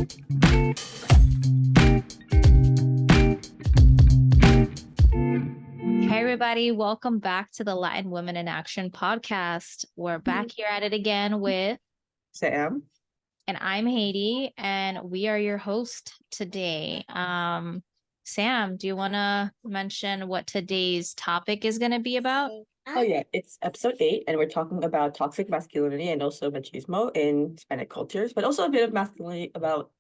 Hey everybody, welcome back to the Latin Women in Action podcast. We're back here at it again with Sam. and I'm Haydee, and we are your host today. Sam, do you want to mention what today's topic is going to be about? Oh yeah, it's episode 8, and we're talking about toxic masculinity and also machismo in Hispanic cultures, but also a bit of masculinity about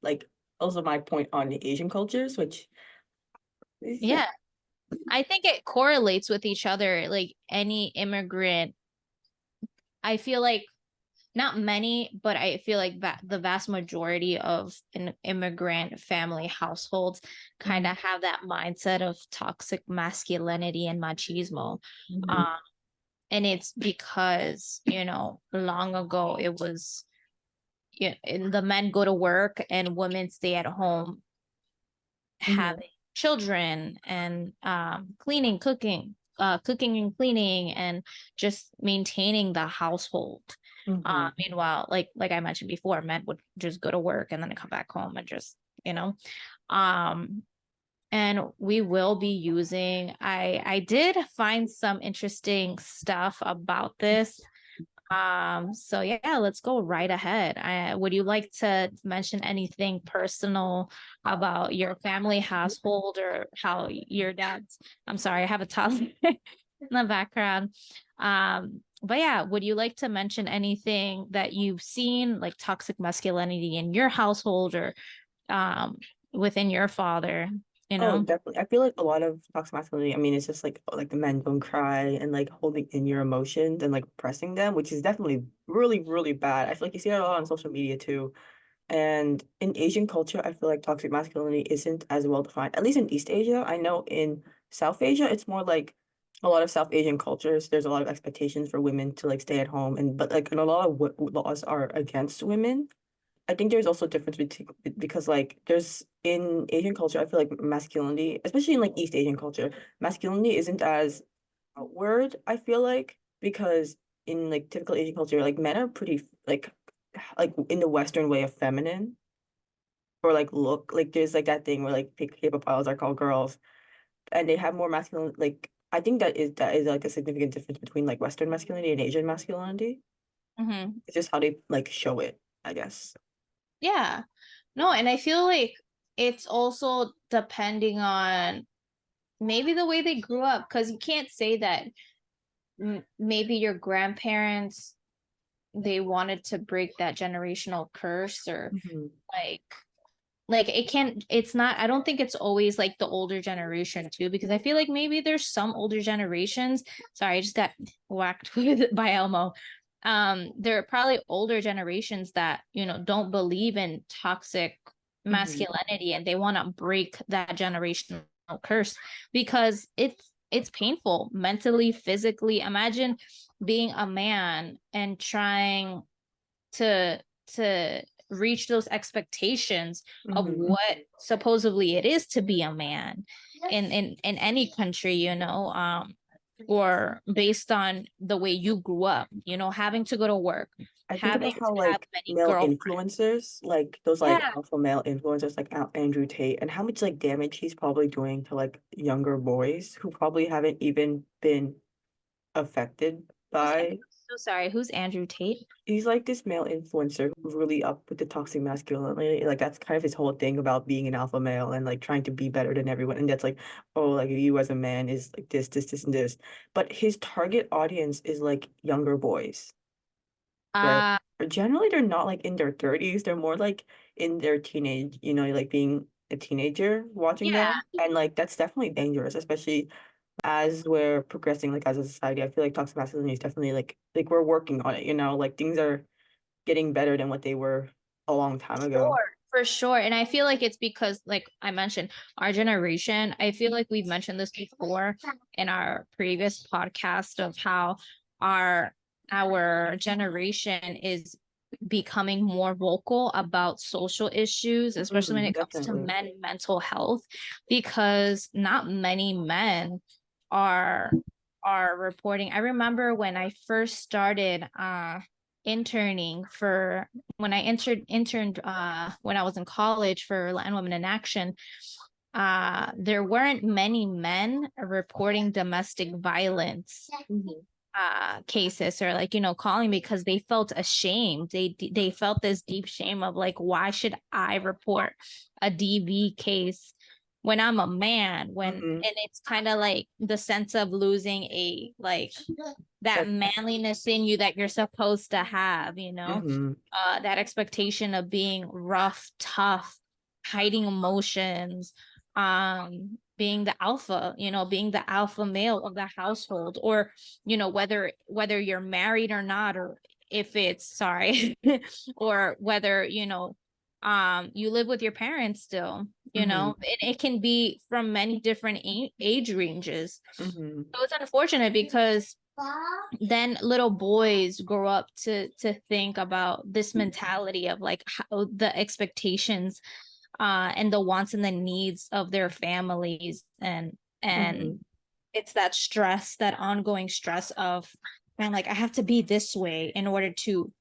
also my point on the Asian cultures, which Yeah, I think it correlates with each other. Like any immigrant, I feel like not many, but I feel like the vast majority of an immigrant family households kind of have that mindset of toxic masculinity and machismo. Mhm. And it's because, long ago it was, and the men go to work and women stay at home having children and cleaning, cooking and cleaning and just maintaining the household. Meanwhile, like I mentioned before, men would just go to work and then come back home and just, um, and we will be using, I did find some interesting stuff about this. So yeah, let's go right ahead. Would you like to mention anything personal about your family household or how your dad's, I'm sorry, I have a toddler in the background. But yeah, would you like to mention anything that you've seen, like toxic masculinity in your household or within your father, you Oh, know? definitely. I feel like a lot of toxic masculinity, I mean, it's just like the men don't cry and like holding in your emotions and like pressing them, which is definitely really, really bad. I feel like you see it a lot on social media too. And in Asian culture, I feel like toxic masculinity isn't as well defined, at least in East Asia. I know in South Asia, it's more like a lot of South Asian cultures, there's a lot of expectations for women to like stay at home, and but like and a lot of laws are against women. I think there's also a difference between because like there's in Asian culture, I feel like masculinity, especially in like East Asian culture, masculinity isn't as outward, I feel like, because in like typical Asian culture, like men are pretty like in the Western way of feminine or like look like there's like that thing where like K-pop idols are called girls and they have more masculine like I think that is like a significant difference between like Western masculinity and Asian masculinity. Mm-hmm. It's just how they like show it, I guess. Yeah. No, and I feel like it's also depending on maybe the way they grew up, because you can't say that maybe your grandparents they wanted to break that generational curse or Mhm. like it can't it's not I don't think it's always like the older generation too, because I feel like maybe there's some older generations. Sorry, I just got whacked with by Elmo. There are probably older generations that don't believe in toxic Mhm. masculinity and they want to break that generational curse because it's painful mentally, physically. Imagine being a man and trying to to reach those expectations of Mhm. what supposedly it is to be a man in any country, or based on the way you grew up, having to go to work, I think having about how to have like many male girlfriends. influencers, like those like Yeah. alpha male influencers like Andrew Tate, and how much like damage he's probably doing to like younger boys who probably haven't even been affected by. So sorry, who's Andrew Tate? He's like this male influencer who's really up with the toxic masculinity. Like that's kind of his whole thing about being an alpha male and like trying to be better than everyone. And that's like, oh, like you as a man is like this, and this. But his target audience is like younger boys. Right. uh But generally, they're not like in their 30s. They're more like in their teenage, like being a teenager watching yeah. them. And like that's definitely dangerous, especially as we're progressing like as a society. I feel like toxic masculinity is definitely like we're working on it, like things are getting better than what they were a long time ago. Sure, for sure. And I feel like it's because, like I mentioned, our generation, I feel like we've mentioned this before in our previous podcast of how our our generation is becoming more vocal about social issues, especially when it comes to Definitely. men mental health, because not many men are are reporting. I remember when I first started interning for when I interned when I was in college for Latin Women in Action, there weren't many men reporting domestic violence cases, or like, you know, calling, because they felt ashamed. They felt this deep shame of like, why should I report a DV case when I'm a man? When Mm-hmm. And it's kind of like the sense of losing a like that That, manliness in you that you're supposed to have, you know, mm-hmm. that expectation of being rough, tough, hiding emotions, being the alpha, you know, being the alpha male of the household, or, you know, whether you're married or not, or if it's sorry, or whether, you know, you live with your parents still, you Mm-hmm. know, it can be from many different age ranges. Mm-hmm. So it's unfortunate because then little boys grow up to think about this mentality of like how the expectations and the wants and the needs of their families, Mm-hmm. and it's that stress, that ongoing stress of, man, like I have to be this way in order to,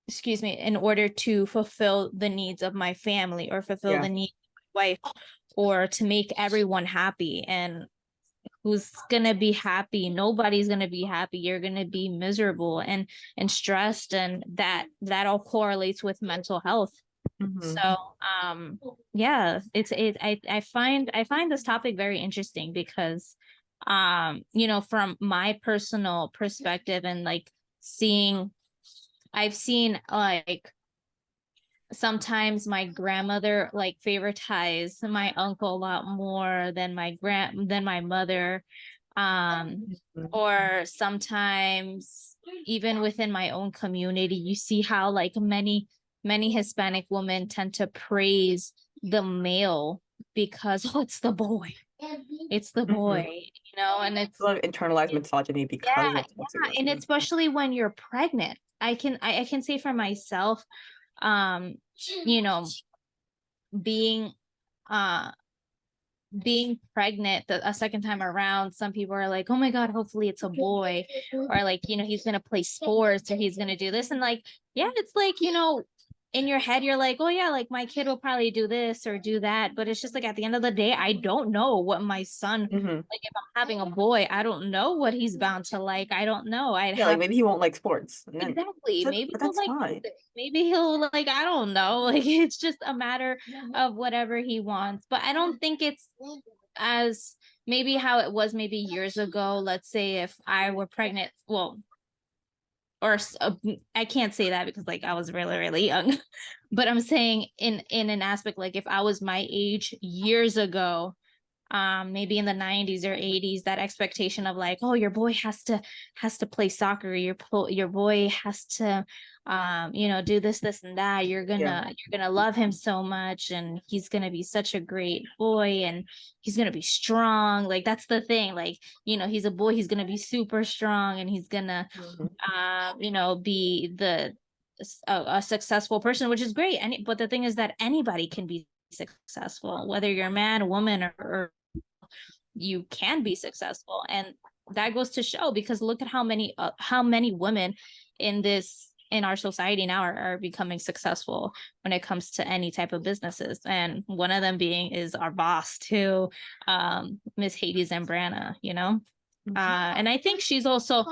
excuse me, in order to fulfill the needs of my family, or fulfill Yeah. the needs of my wife, or to make everyone happy. And who's gonna be happy? Nobody's gonna be happy. You're gonna be miserable and stressed, and that all correlates with mental health. Mm-hmm. So yeah, I find this topic very interesting because you know, from my personal perspective, and like seeing I've seen like sometimes my grandmother like favoritize my uncle a lot more than my mother, um Mm-hmm. or sometimes even within my own community, you see how like many Hispanic women tend to praise the male because oh, it's the boy, it's the Mm-hmm. boy, you know. And A it's lot of internalized misogyny yeah, because of toxic and masculinity. especially when you're pregnant. I can say for myself, um you know, being uh being pregnant a second time around, some people are like, oh my god, hopefully it's a boy, or like, you know, he's gonna play sports, or he's gonna do this. And like, yeah, it's like, you know, in your head you're like, oh yeah, like my kid will probably do this or do that, but it's just like at the end of the day, I don't know what my son, Mm-hmm. like if I'm having a boy, I don't know what he's bound to like. I don't know. I'd Yeah, like have maybe he won't like sports, and then exactly, maybe but he'll that's like fine. music, maybe he'll like, I don't know, like it's just a matter of whatever he wants. But I don't think it's as maybe how it was maybe years ago. Let's say if I were pregnant, well, or I can't say that because like I was really really young, but I'm saying in an aspect like if I was my age years ago, maybe in the 90s or 80s, that expectation of like, oh, your boy has to play soccer, your boy has to you know, do this and that, Yeah. you're gonna love him so much, and he's gonna be such a great boy, and he's gonna be strong. Like that's the thing, like, you know, he's a boy, he's gonna be super strong, and he's gonna Mm-hmm. you know, be a successful person, which is great. But the thing is that anybody can be successful, whether you're a man, a woman, or you can be successful. And that goes to show, because look at how many women in our society now are becoming successful when it comes to any type of businesses, and one of them being is our boss too, Miss Haydee and Samten, you know. Mm-hmm. And I think she's also,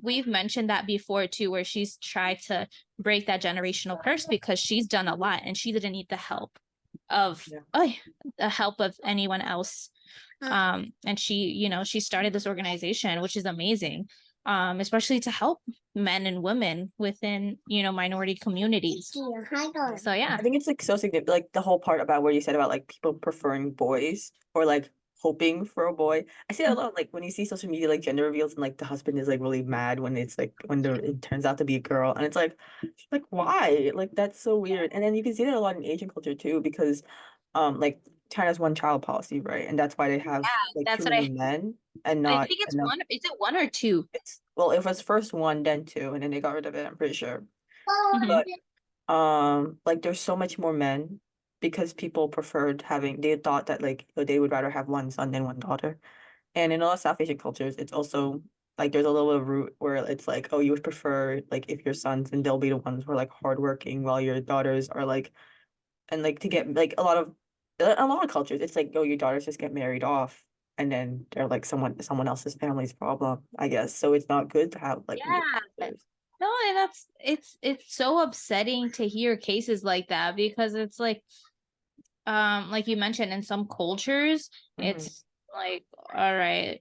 we've mentioned that before too, where she's tried to break that generational curse because she's done a lot and she didn't need the help of Yeah. the help of anyone else. And she, you know, she started this organization, which is amazing, especially to help men and women within, you know, minority communities. So yeah. I think it's like so significant, like the whole part about where you said about like people preferring boys or like hoping for a boy. I see that a lot, like when you see social media, like gender reveals, and like the husband is like really mad when it's like when it turns out to be a girl, and it's like why? Like that's so weird. And then you can see that a lot in Asian culture too, because like China's one child policy, right? And that's why they have like too That's what many men and I not think it's enough. one. Is it one or two? It's well, it was first one, then two, and then they got rid of it, I'm pretty sure. Mhm. But like there's so much more men because people preferred having they thought that like they would rather have one son than one daughter. And in a lot of South Asian cultures, it's also like there's a little bit of root where it's like, oh, you would prefer like if your sons and they'll be the ones who are like hardworking while your daughters are like, and like to get like a lot of cultures, it's like, oh, your daughters just get married off and then they're like someone else's family's problem, I guess. So it's not good to have like many Yeah. daughters. No, and it's so upsetting to hear cases like that because it's like you mentioned, in some cultures Hmm. it's like, all right,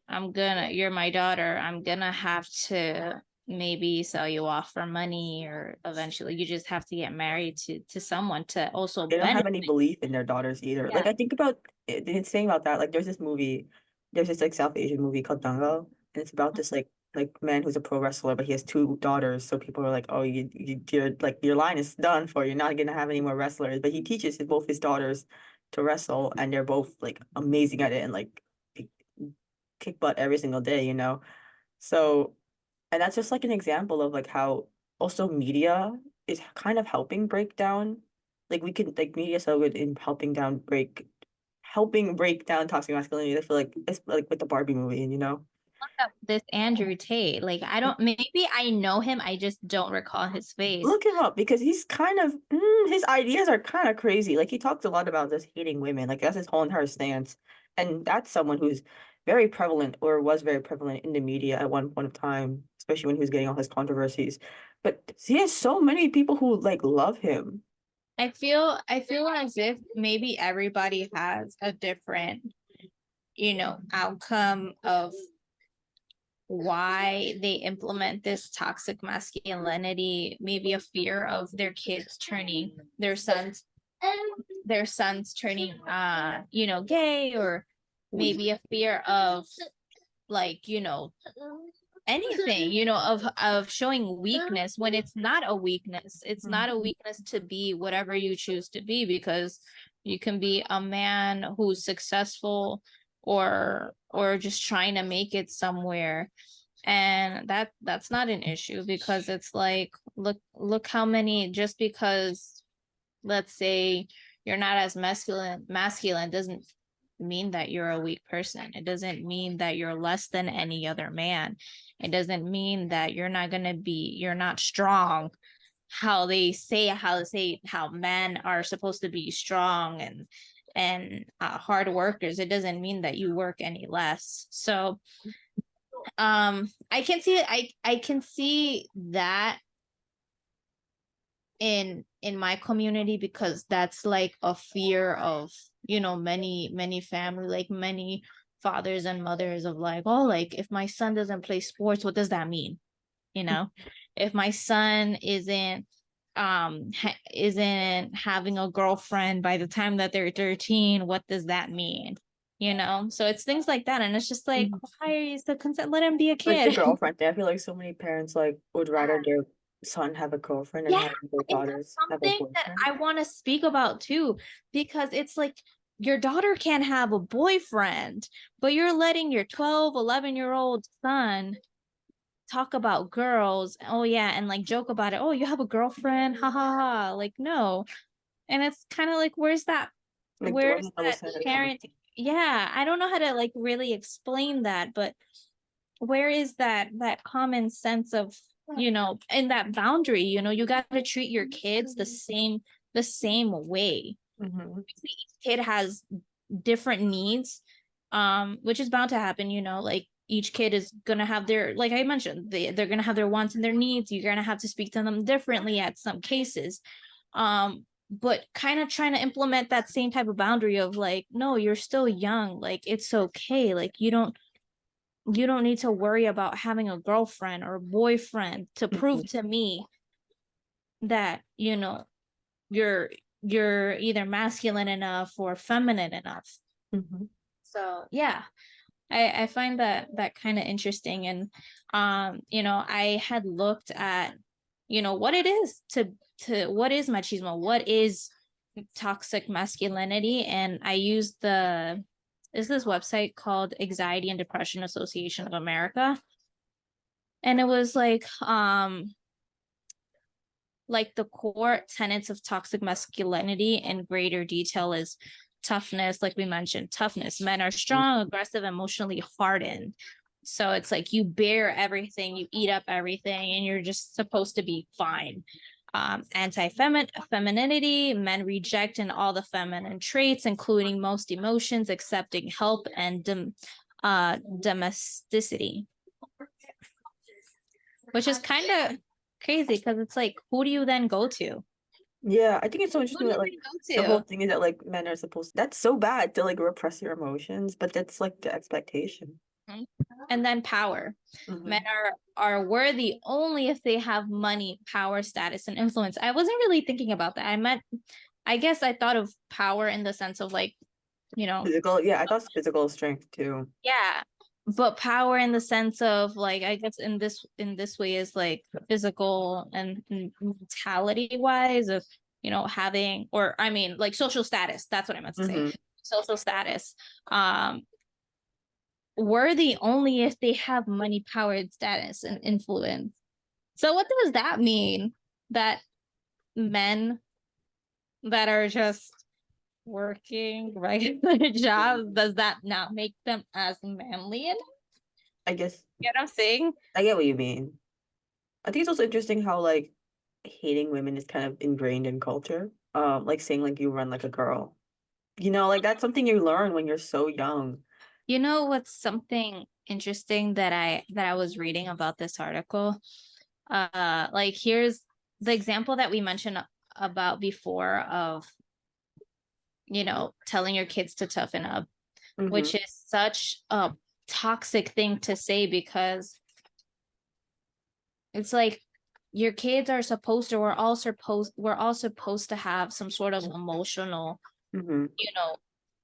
you're my daughter, I'm gonna have to maybe sell you off for money, or eventually you just have to get married to someone to also They don't have benefit. any belief in their daughters either. Like Yeah. I think about it's saying about that. Like there's this like South Asian movie called Dangal, and it's about this like man who's a pro wrestler, but he has two daughters. So people are like, oh, you're like your line is done for. You're not gonna have any more wrestlers. But he teaches both his daughters to wrestle, and they're both like amazing at it and like kick butt every single day, you know. So and that's just like an example of like how also media is kind of helping break down. Like we can like media is so good in helping break down toxic masculinity. I feel like it's like with the Barbie movie, you know. This Andrew Tate, like, I don't, maybe I know him, I just don't recall his face. Look him up because he's kind of his ideas are kind of crazy. Like he talks a lot about just hating women. Like that's his whole entire stance. And that's someone who's very prevalent or was very prevalent in the media at one point of time, especially when he was getting all his controversies. But he has so many people who like love him. I feel as if maybe everybody has a different, outcome of why they implement this toxic masculinity, maybe a fear of their sons turning gay, or maybe a fear of, like, anything, of showing weakness, when it's not a weakness. It's not a Mhm. weakness to be whatever you choose to be, because you can be a man who's successful, or just trying to make it somewhere, and that's not an issue, because it's like, look how many, just because, let's say, you're not as masculine doesn't mean that you're a weak person. It doesn't mean that you're less than any other man. It doesn't mean that you're not strong, how men are supposed to be strong and hard workers. It doesn't mean that you work any less. So I can see that in my community, because that's like a fear of, many family, like many fathers and mothers, of like, oh, like, if my son doesn't play sports, what does that mean? you know if my son isn't having a girlfriend by the time that they're 13, what does that mean? So it's things like that, and it's just like, Mhm. why is the consent, let him be a Like the kid. girlfriend thing. I feel like so many parents like would rather their son have a girlfriend and Yeah, have their and that's daughters have a something that boyfriend. I want to speak about too, because it's like, your daughter can't have a boyfriend, but you're letting your 12, 11-year-old son talk about girls. Oh yeah, and like joke about it. Oh, you have a girlfriend? Ha ha ha. Like, no. And it's kind of like, Like where's where's the double that standard coming parent? Yeah, I don't know how to like really explain that, but where is that common sense of, in that boundary, you got to treat your kids the same way. from? Hmm. Each kid has different needs, which is bound to happen. Like, each kid is gonna have their, like I mentioned, they're gonna have their wants and their needs. You're gonna have to speak to them differently at some cases. But kind of trying to implement that same type of boundary of like, no, you're still young, like, it's okay, like, you don't need to worry about having a girlfriend or a boyfriend to prove Hmm. to me that, you're you're either masculine enough or feminine enough. Hmm. So yeah, I find that kind of interesting. And I had looked at, what it is to what is machismo, what is toxic masculinity, and I used this website called Anxiety and Depression Association of America. And it was like the core tenets of toxic masculinity in greater detail is toughness. Like we mentioned, toughness. Men are strong, aggressive, emotionally hardened. So it's like you bear everything, you eat up everything, and you're just supposed to be fine. Femininity, men reject in all the feminine traits, including most emotions, accepting help and domesticity, which is kind of crazy because it's like, who do you then go to? Yeah, I think it's so Who interesting do that you like then the go whole to? thing is that like men are supposed that's so bad to like repress your emotions, but that's like the expectation. Mhm. And then power. Men Hmm. are worthy only if they have money, power, status, and influence. I wasn't really thinking about that. I guess I thought of power in the sense of like, you know, Physical, yeah, I thought it's physical strength too. yeah, but power in the sense of like, I guess in this way is like physical and mentality wise of, having, or I mean like social status. That's what I meant to say. Hmm. Social status. Um, worthy only if they have money, power, status, and influence. So what does that mean? That men that are just working regular jobs, does that not make them as manly enough? I guess You know what I'm saying? I get what you mean. I think it's also interesting how like hating women is kind of ingrained in culture. Like saying like you run like a girl. You know, like that's something you learn when you're so young. You know what's something interesting that I was reading about this article? Like here's the example that we mentioned about before of, telling your kids to toughen up, Hmm. which is such a toxic thing to say because it's like your kids are supposed to we're all supposed to have some sort of emotional, Hmm. you know,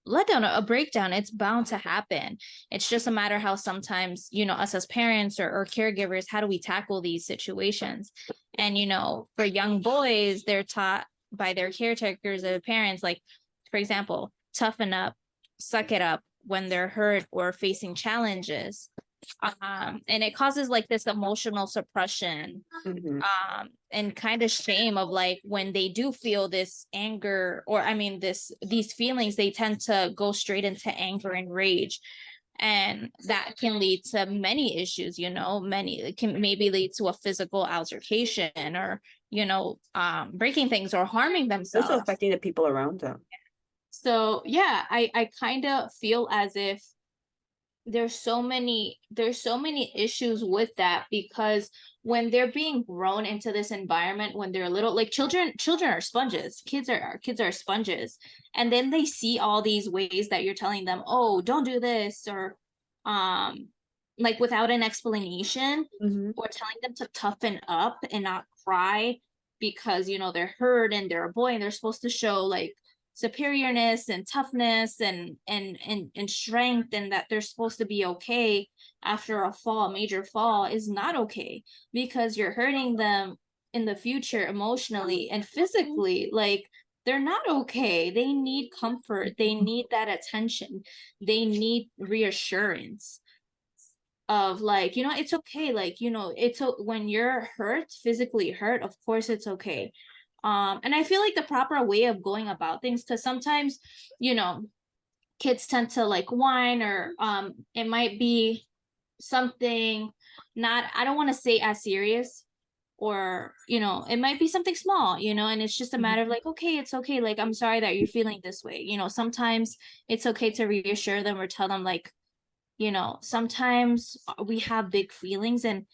letdown, a breakdown. It's bound to happen. It's just a matter how sometimes, us as parents or caregivers, how do we tackle these situations? And, for young boys, they're taught by their caretakers or parents, like, for example, toughen up, suck it up when they're hurt or facing challenges. And it causes like this emotional suppression, Hmm. and kind of shame of like when they do feel this anger, or I mean these feelings, they tend to go straight into anger and rage, and that can lead to many issues. Many, it can maybe lead to a physical altercation, or breaking things or harming Also themselves. affecting the people around them. So yeah, I kind of feel as if there's so many issues with that, because when they're being grown into this environment when they're little, like children are sponges, kids are sponges, and then they see all these ways that you're telling them, oh, don't do this, or um like without an explanation, Hmm. or telling them to toughen up and not cry because they're hurt and they're a boy and they're supposed to show like superiorness and toughness and strength, and that they're supposed to be okay after a major fall, is not okay, because you're hurting them in the future emotionally and physically. Like, they're not okay. They need comfort, they need that attention, they need reassurance of like, it's okay, like, when you're hurt, physically hurt, of course it's okay. And I feel like the proper way of going about things, because sometimes, you know kids tend to like whine, or it might be something, not, I don't want to say as serious, or it might be something small, and it's just a Hmm. matter of like, okay, it's okay, like, I'm sorry that you're feeling this way. Sometimes it's okay to reassure them or tell them like, sometimes we have big feelings, and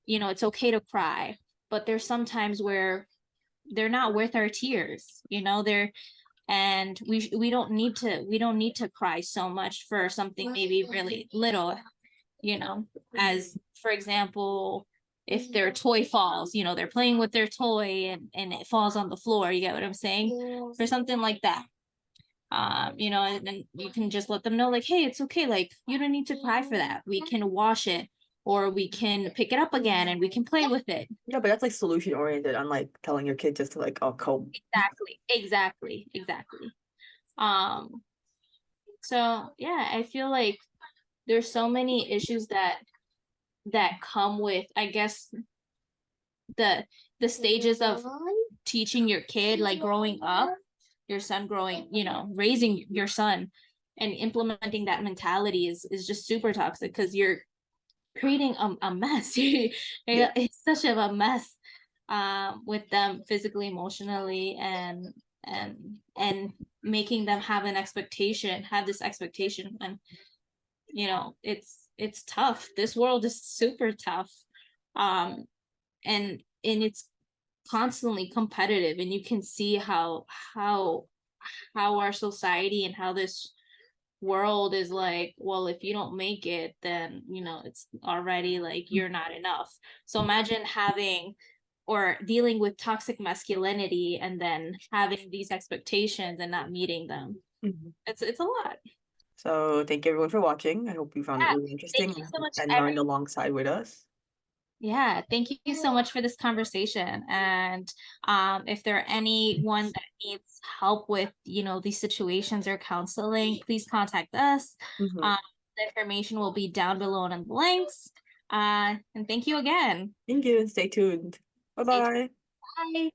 it's okay to cry, but there's some times where they're not worth our tears. They're and we don't need to cry so much for something maybe really little, as for example, if their toy falls, they're playing with their toy and it falls on the floor, you get what I'm saying, for something like that. And you can just let them know like, hey, it's okay, like, you don't need to cry for that, we can wash it, or we can pick it up again and we can play with it. Yeah, but that's like solution oriented, unlike telling your kid just to like, oh, cope. Exactly. um so yeah, I feel like there's so many issues that come with, I guess, the the stages of teaching your kid, like growing up, your son growing, raising your son, and implementing that mentality is just super toxic, because you're creating a mess. Yeah. It's such of a mess, with them physically, emotionally, and making them have this expectation. And it's tough. This world is super tough. um and it's constantly competitive, and you can see how how our society and how this world is like, well, if you don't make it, then it's already like you're not enough. So imagine having or dealing with toxic masculinity, and then having these expectations and not meeting them. Mhm. It's a lot. So thank you everyone for watching. I hope you found it Yeah, really thank interesting you so much, and learned alongside with us. yeah, thank you so much for this conversation. And if there are anyone that needs help with, these situations or counseling, please contact us. Mhm. Um, the information will be down below in the links. And thank you again. Thank you and stay tuned. Stay tuned. Bye-bye. Bye.